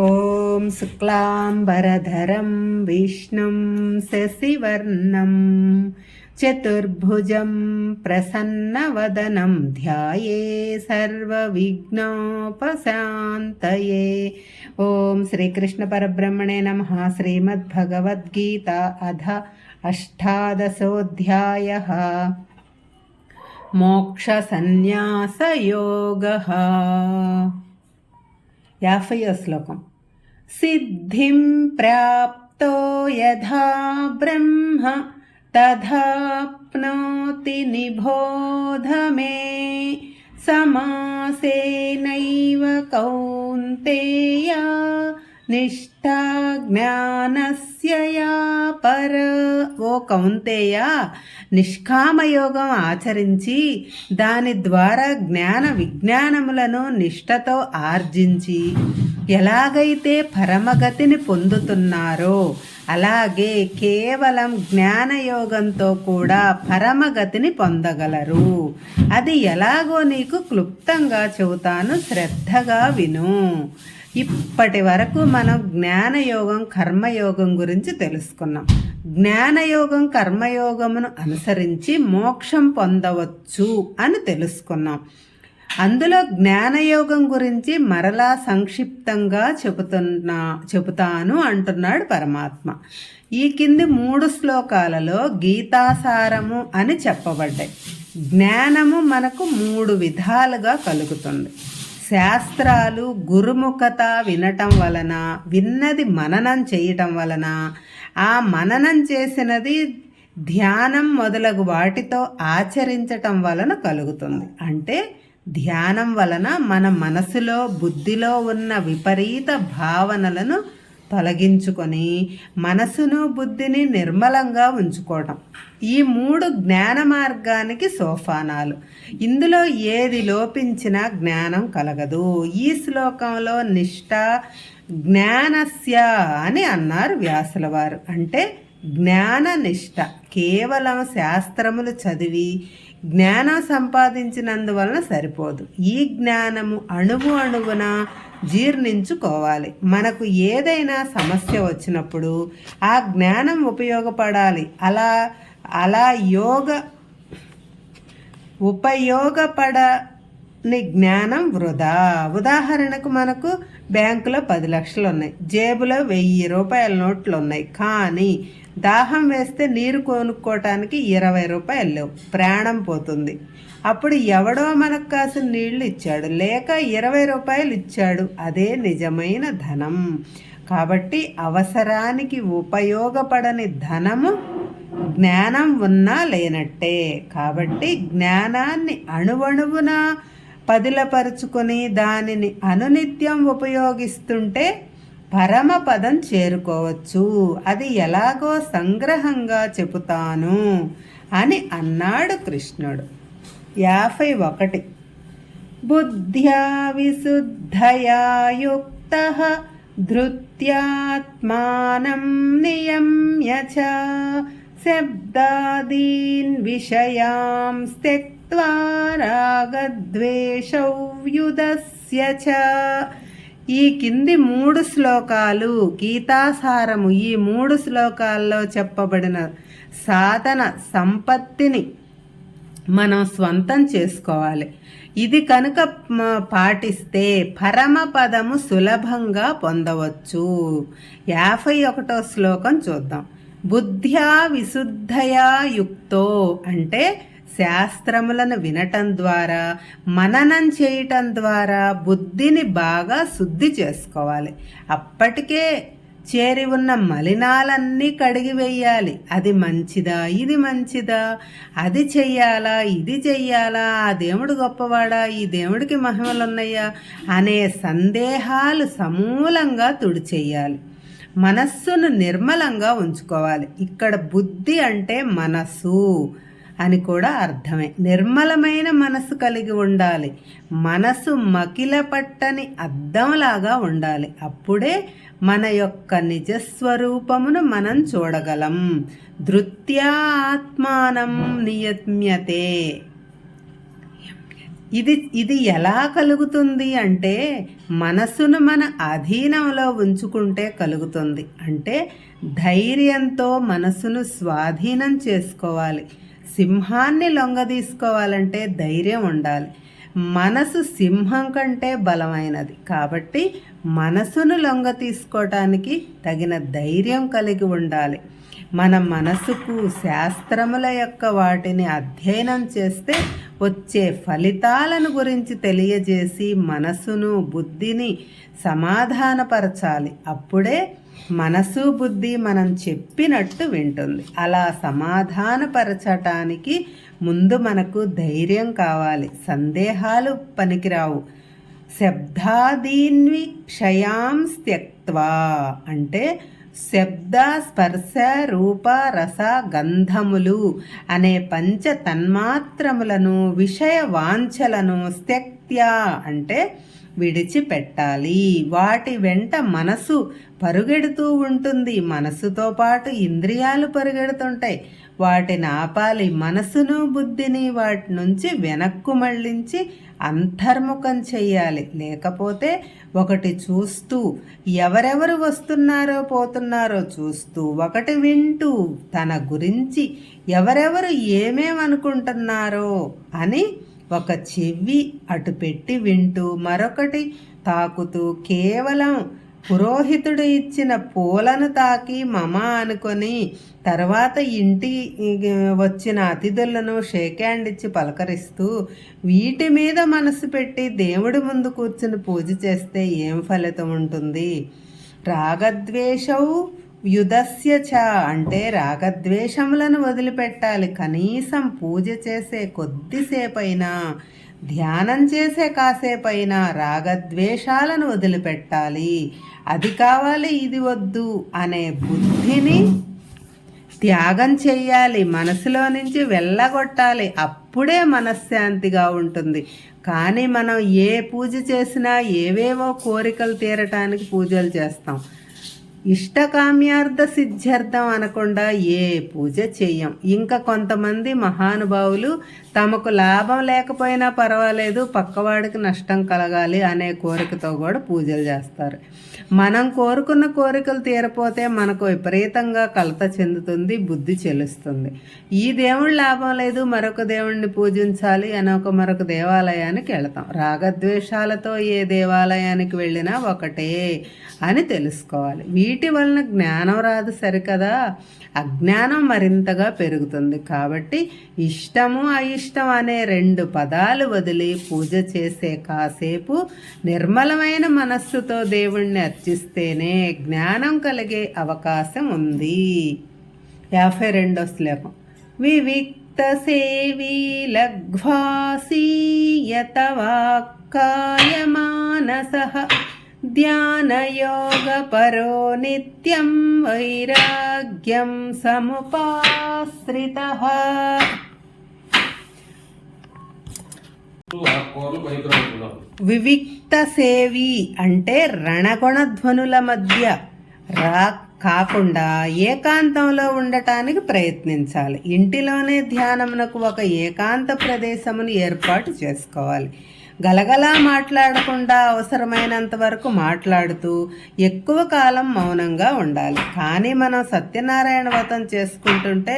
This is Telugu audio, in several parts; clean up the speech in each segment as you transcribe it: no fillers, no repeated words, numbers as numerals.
ఓం శుక్లాంబరధరం విష్ణుం శశివర్ణం చతుర్భుజం ప్రసన్నవదనం ధ్యాయే సర్వవిఘ్నోపశాంతయే. ఓం శ్రీకృష్ణ పరబ్రహ్మణే నమః. శ్రీమద్భగవద్గీత అథ అష్టాదశోऽధ్యాయః. మోక్షసన్యాసయోగః. 50వ శ్లోకం. సిద్ధిం ప్రాప్తో యథా బ్రహ్మ తథాప్నోతి నిబోధ మే. సమాసేనైవ కౌంతేయ నిష్ఠా జ్ఞానస్య యా పర. ఓ కౌంతేయ, నిష్కామయోగం ఆచరించి దాని ద్వారా జ్ఞాన విజ్ఞానములను నిష్ఠతో ఆర్జించి ఎలాగైతే పరమగతిని పొందుతున్నారో అలాగే కేవలం జ్ఞానయోగంతో కూడా పరమగతిని పొందగలరు. అది ఎలాగో నీకు క్లుప్తంగా చెబుతాను, శ్రద్ధగా విను. ఇప్పటి వరకు మనం జ్ఞానయోగం కర్మయోగం గురించి తెలుసుకున్నాం. జ్ఞానయోగం కర్మయోగమును అనుసరించి మోక్షం పొందవచ్చు అని తెలుసుకున్నాం. అందులో జ్ఞానయోగం గురించి మరలా సంక్షిప్తంగా చెబుతాను అంటున్నాడు పరమాత్మ. ఈ కింది 3 శ్లోకాలలో గీతాసారము అని చెప్పబడ్డాయి. జ్ఞానము మనకు 3 విధాలుగా కలుగుతుంది. శాస్త్రాలు గురుముఖత వినటం వలన, విన్నది మననం చేయటం వలన, ఆ మననం చేసినది ధ్యానం మొదలగు వాటితో ఆచరించటం వలన కలుగుతుంది. అంటే ధ్యానం వలన మన మనసులో బుద్ధిలో ఉన్న విపరీత భావనలను తొలగించుకొని మనసును బుద్ధిని నిర్మలంగా ఉంచుకోవటం. ఈ 3 జ్ఞాన మార్గానికి సోపానాలు. ఇందులో ఏది లోపించినా జ్ఞానం కలగదు. ఈ శ్లోకంలో నిష్ఠ జ్ఞానస్య అని అన్నారు వ్యాసుల వారు. అంటే జ్ఞాన నిష్ఠ. కేవలం శాస్త్రములు చదివి జ్ఞానం సంపాదించినందువలన సరిపోదు. ఈ జ్ఞానము అణువున జీర్ణించుకోవాలి. మనకు ఏదైనా సమస్య వచ్చినప్పుడు ఆ జ్ఞానం ఉపయోగపడాలి. అలా ఉపయోగపడని జ్ఞానం వృధా. ఉదాహరణకు మనకు బ్యాంకులో 10 లక్షలు ఉన్నాయి, జేబులో 1000 రూపాయల నోట్లు ఉన్నాయి. కానీ దాహం వేస్తే నీరు కొనుక్కోవటానికి 20 రూపాయలు లేవు, ప్రాణం పోతుంది. అప్పుడు ఎవడో మనకు కాసిన నీళ్లు ఇచ్చాడు, లేక 20 రూపాయలు ఇచ్చాడు. అదే నిజమైన ధనం. కాబట్టి అవసరానికి ఉపయోగపడని ధనము జ్ఞానం ఉన్నా లేనట్టే. కాబట్టి జ్ఞానాన్ని అణువణువున పదిలపరుచుకొని దానిని అనునిత్యం ఉపయోగిస్తుంటే పరమపదం చేరుకోవచ్చు. అది ఎలాగో సంగ్రహంగా చెబుతాను అని అన్నాడు కృష్ణుడు. 51. బుద్ధ్యా విశుద్ధయా యుక్తః ధృత్యాత్మానం నియమ్య చ శబ్దాదీన్ విషయాం త్యక్త్వా రాగద్వేషౌ వ్యుదస్య చ. ఈ కింది 3 శ్లోకాలు గీతాసారము. ఈ 3 శ్లోకాల్లో చెప్పబడిన సాధన సంపత్తిని మనం స్వంతం చేసుకోవాలి. ఇది కనుక పాటిస్తే పరమపదము సులభంగా పొందవచ్చు. 51వ శ్లోకం చూద్దాం. బుద్ధ్యా విశుద్ధయా యుక్తో అంటే శాస్త్రములను వినటం ద్వారా, మననం చేయటం ద్వారా బుద్ధిని బాగా శుద్ధి చేసుకోవాలి. అప్పటికే చేరి ఉన్న మలినాలన్నీ కడిగి వేయాలి. అది మంచిదా, ఇది మంచిదా, అది చెయ్యాలా, ఇది చెయ్యాలా, ఆ దేవుడు గొప్పవాడా, ఈ దేవుడికి మహిమలున్నాయా అనే సందేహాలు సమూలంగా తుడిచెయ్యాలి. మనస్సును నిర్మలంగా ఉంచుకోవాలి. ఇక్కడ బుద్ధి అంటే మనసు అని కూడా అర్థమే. నిర్మలమైన మనసు కలిగి ఉండాలి. మనసు మకిల పట్టని అద్దంలాగా ఉండాలి. అప్పుడే మన యొక్క నిజస్వరూపమును మనం చూడగలం. ధృత్యా ఆత్మానం నియమ్యతే. ఇది ఎలా కలుగుతుంది అంటే మనసును మన అధీనంలో ఉంచుకుంటే కలుగుతుంది. అంటే ధైర్యంతో మనసును స్వాధీనం చేసుకోవాలి. సింహాన్ని లొంగదీసుకోవాలంటే ధైర్యం ఉండాలి. మనసు సింహం కంటే బలమైనది కాబట్టి మనసును లొంగ తీసుకోవటానికి తగిన ధైర్యం కలిగి ఉండాలి. మన మనసుకు శాస్త్రముల యొక్క వాటిని అధ్యయనం చేస్తే వచ్చే ఫలితాలను గురించి తెలియజేసి మనసును బుద్ధిని సమాధానపరచాలి. అప్పుడే మనసు బుద్ధి మనం చెప్పినట్టు వింటుంది. అలా సమాధానపరచటానికి ముందు మనకు ధైర్యం కావాలి. సందేహాలు పనికిరావు. శబ్దాదీన్వి క్షయాంస్త్యక్త్వా అంటే శబ్ద స్పర్శ రూప రస గంధములు అనే పంచ తన్మాత్రములను విషయ వాంఛలను త్యక్త్యా అంటే విడిచిపెట్టాలి. వాటి వెంట మనసు పరుగెడుతూ ఉంటుంది. మనసుతో పాటు ఇంద్రియాలు పరుగెడుతుంటాయి. వాటిని ఆపాలి. మనసును బుద్ధిని వాటి నుంచి వెనక్కు మళ్ళించి అంతర్ముఖం చెయ్యాలి. లేకపోతే ఒకటి చూస్తూ ఎవరెవరు వస్తున్నారో పోతున్నారో చూస్తూ, ఒకటి వింటూ తన గురించి ఎవరెవరు ఏమేమనుకుంటున్నారో అని ఒక చెవి అటు పెట్టి వింటూ, మరొకటి తాకుతూ, కేవలం పురోహితుడు ఇచ్చిన పూలను తాకి మమ అనుకొని తర్వాత ఇంటికి వచ్చిన అతిథులను షేక్ హ్యాండ్ ఇచ్చి పలకరిస్తూ వీటి మీద మనసు పెట్టి దేవుడి ముందు కూర్చుని పూజ చేస్తే ఏం ఫలితం ఉంటుంది? రాగద్వేషౌ యుధస్య చ అంటే రాగద్వేషములను వదిలిపెట్టాలి. కనీసం పూజ చేసే కొద్దిసేపైనా, ధ్యానం చేసే కాసేపైనా రాగద్వేషాలను వదిలిపెట్టాలి. అది కావాలి ఇది వద్దు అనే బుద్ధిని త్యాగం చెయ్యాలి. మనసులో నుంచి వెళ్ళగొట్టాలి. అప్పుడే మనశ్శాంతిగా ఉంటుంది. కానీ మనం ఏ పూజ చేసినా ఏవేవో కోరికలు తీరటానికి పూజలు చేస్తాం. ఇష్టకామ్యార్థ సిద్ధ్యర్థం అనకుండా ఏ పూజ చెయ్యం. ఇంకా కొంతమంది మహానుభావులు తమకు లాభం లేకపోయినా పర్వాలేదు, పక్కవాడికి నష్టం కలగాలి అనే కోరికతో కూడా పూజలు చేస్తారు. మనం కోరుకున్న కోరికలు తీరపోతే మనకు విపరీతంగా కలత చెందుతుంది, బుద్ధి చెలుస్తుంది. ఈ దేవుడి లాభం లేదు, మరొక దేవుడిని పూజించాలి అని మరొక దేవాలయానికి వెళతాం. రాగద్వేషాలతో ఏ దేవాలయానికి వెళ్ళినా ఒకటే అని తెలుసుకోవాలి. వీటి వలన జ్ఞానం రాదు సరికదా, అజ్ఞానం మరింతగా పెరుగుతుంది. కాబట్టి ఇష్టము అయిష్టం అనే రెండు పదాలు వదిలి పూజ చేసే కాసేపు నిర్మలమైన మనస్సుతో దేవుణ్ణి అర్చిస్తేనే జ్ఞానం కలిగే అవకాశం ఉంది. 52వ శ్లోకం. వివిక్త సేవీ లఘ్వాసీయత వాక్కాయ మానసః ధ్యానయోగపరో నిత్యం వైరాగ్యం సముపాశ్రితః. వివిక్త సేవి అంటే రణగుణధ్వనుల మధ్య కాకుండా ఏకాంతంలో ఉండటానికి ప్రయత్నించాలి. ఇంటిలోనే ధ్యానమునకు ఒక ఏకాంత ప్రదేశమును ఏర్పాటు చేసుకోవాలి. గలగలా మాట్లాడకుండా అవసరమైనంత వరకు మాట్లాడుతూ ఎక్కువ కాలం మౌనంగా ఉండాలి. కానీ మనం సత్యనారాయణ వ్రతం చేసుకుంటుంటే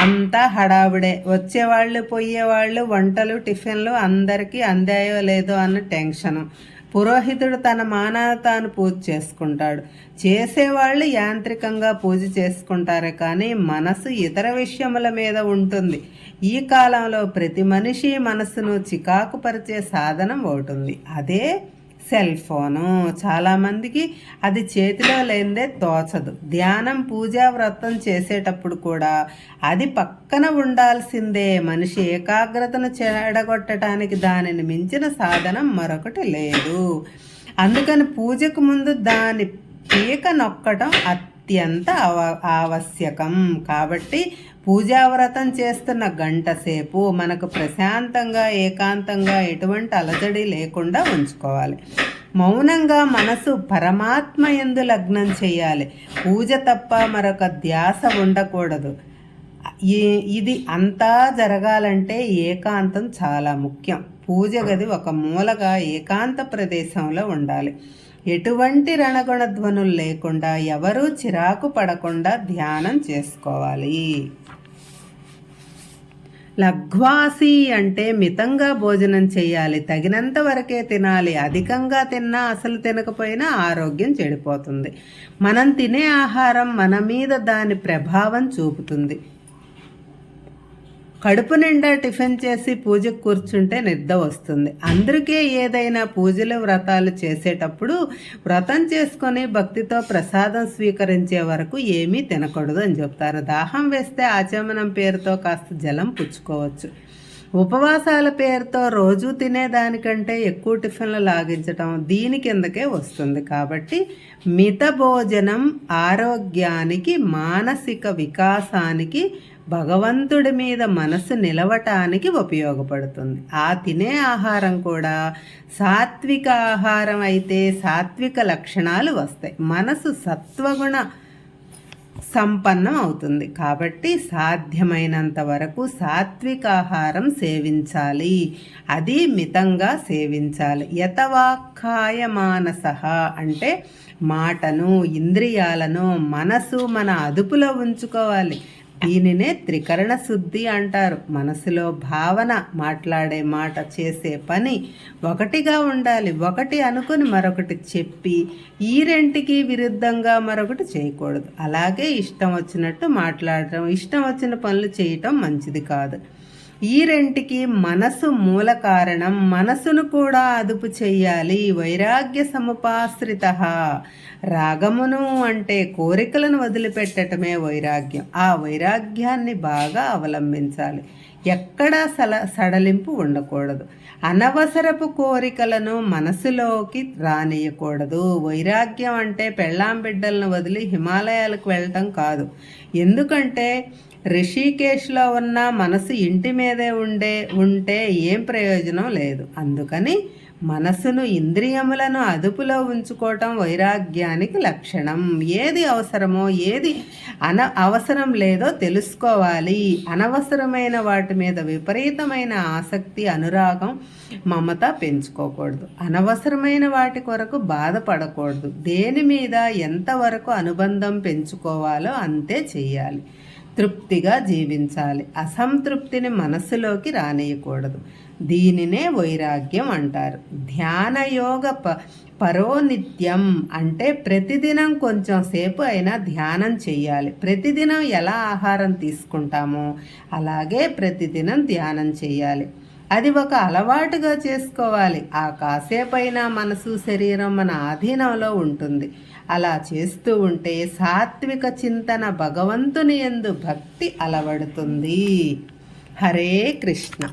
అంతా హడావుడే. వచ్చేవాళ్ళు పోయేవాళ్ళు, వంటలు టిఫిన్లు అందరికీ అందాయో లేదో అన్న టెన్షను. పురోహితుడు తన మానాన తాను పూజ చేసుకుంటాడు. చేసేవాళ్ళు యాంత్రికంగా పూజ చేసుకుంటారే కానీ మనసు ఇతర విషయముల మీద ఉంటుంది. ఈ కాలంలో ప్రతి మనిషి మనసును చికాకు పరిచే సాధనం ఒకటి, అదే సెల్ ఫోను. చాలామందికి అది చేతిలో లేనిదే తోచదు. ధ్యానం, పూజా, వ్రతం చేసేటప్పుడు కూడా అది పక్కన ఉండాల్సిందే. మనిషి ఏకాగ్రతను చెడగొట్టడానికి దానిని మించిన సాధనం మరొకటి లేదు. అందుకని పూజకు ముందు దాని పీక నొక్కటం అత్యంత ఆవశ్యకం. కాబట్టి పూజావ్రతం చేస్తున్న గంట సేపు మనకు ప్రశాంతంగా, ఏకాంతంగా, ఎటువంటి అలజడి లేకుండా ఉంచుకోవాలి. మౌనంగా మనసు పరమాత్మ యందు లగ్నం చేయాలి. పూజ తప్ప మరొక ధ్యాస ఉండకూడదు. ఇది అంతా జరగాలంటే ఏకాంతం చాలా ముఖ్యం. పూజ గది ఒక మూలగా ఏకాంత ప్రదేశంలో ఉండాలి. ఎటువంటి రణగుణ ధ్వనులు లేకుండా ఎవరూ చిరాకు పడకుండా ధ్యానం చేసుకోవాలి. లఘ్వాసి అంటే మితంగా భోజనం చేయాలి, తగినంత వరకే తినాలి. అధికంగా తిన్నా అసలు తినకపోయినా ఆరోగ్యం చెడిపోతుంది. మనం తినే ఆహారం మన మీద దాని ప్రభావం చూపుతుంది. కడుపు నిండా టిఫిన్ చేసి పూజకు కూర్చుంటే నిద్ర వస్తుంది. అందుకే ఏదైనా పూజలు వ్రతాలు చేసేటప్పుడు వ్రతం చేసుకొని భక్తితో ప్రసాదం స్వీకరించే వరకు ఏమీ తినకూడదు అని చెప్తారు. దాహం వేస్తే ఆచమనం పేరుతో కాస్త జలం పుచ్చుకోవచ్చు. ఉపవాసాల పేరుతో రోజు తినేదానికంటే ఎక్కువ టిఫిన్లు లాగించటం దీని కిందకే వస్తుంది. కాబట్టి మిత భోజనం ఆరోగ్యానికి, మానసిక వికాసానికి, భగవంతుడి మీద మనసు నిలవటానికి ఉపయోగపడుతుంది. ఆ తినే ఆహారం కూడా సాత్విక ఆహారం అయితే సాత్విక లక్షణాలు వస్తాయి. మనసు సత్వగుణ సంపన్నం అవుతుంది. కాబట్టి సాధ్యమైనంత వరకు సాత్విక ఆహారం సేవించాలి. అది మితంగా సేవించాలి. యతవాక్కాయ మానసః అంటే మాటను, ఇంద్రియాలను, మనసు మన అదుపులో ఉంచుకోవాలి. దీనినే త్రికరణ శుద్ధి అంటారు. మనసులో భావన, మాట్లాడే మాట, చేసే పని ఒకటిగా ఉండాలి. ఒకటి అనుకుని మరొకటి చెప్పి ఈ రెంటికి విరుద్ధంగా మరొకటి చేయకూడదు. అలాగే ఇష్టం వచ్చినట్టు మాట్లాడటం, ఇష్టం వచ్చిన పనులు చేయటం మంచిది కాదు. ఈ రెంటికి మనసు మూల కారణం. మనసును కూడా అదుపు చెయ్యాలి. వైరాగ్య సముపాశ్రిత. రాగమును అంటే కోరికలను వదిలిపెట్టడమే వైరాగ్యం. ఆ వైరాగ్యాన్ని బాగా అవలంబించాలి. ఎక్కడా సడలింపు ఉండకూడదు. అనవసరపు కోరికలను మనసులోకి రానియకూడదు. వైరాగ్యం అంటే పెళ్ళాం బిడ్డలను వదిలి హిమాలయాలకు వెళ్ళటం కాదు. ఎందుకంటే రిషికేశ్లో ఉన్న మనసు ఇంటి మీదే ఉంటే ఏం ప్రయోజనం లేదు. అందుకని మనసును, ఇంద్రియములను అదుపులో ఉంచుకోవటం వైరాగ్యానికి లక్షణం. ఏది అవసరమో ఏది అవసరం లేదో తెలుసుకోవాలి. అనవసరమైన వాటి మీద విపరీతమైన ఆసక్తి, అనురాగం, మమత పెంచుకోకూడదు. అనవసరమైన వాటి కొరకు బాధపడకూడదు. దేని మీద ఎంతవరకు అనుబంధం పెంచుకోవాలో అంతే చెయ్యాలి. తృప్తిగా జీవించాలి. అసంతృప్తిని మనస్సులోకి రానియకూడదు. దీనినే వైరాగ్యం అంటారు. ధ్యానయోగ పరోనిత్యం అంటే ప్రతిదినం కొంచెం సేపు అయినా ధ్యానం చేయాలి. ప్రతిదినం ఎలా ఆహారం తీసుకుంటామో అలాగే ప్రతిదినం ధ్యానం చేయాలి. అది ఒక అలవాటుగా చేసుకోవాలి. ఆ కాసేపైనా మనసు, శరీరం మన ఆధీనంలో ఉంటుంది. అలా చేస్తూ ఉంటే సాత్విక చింతన, భగవంతుని యందు భక్తి అలవడుతుంది. హరే కృష్ణ.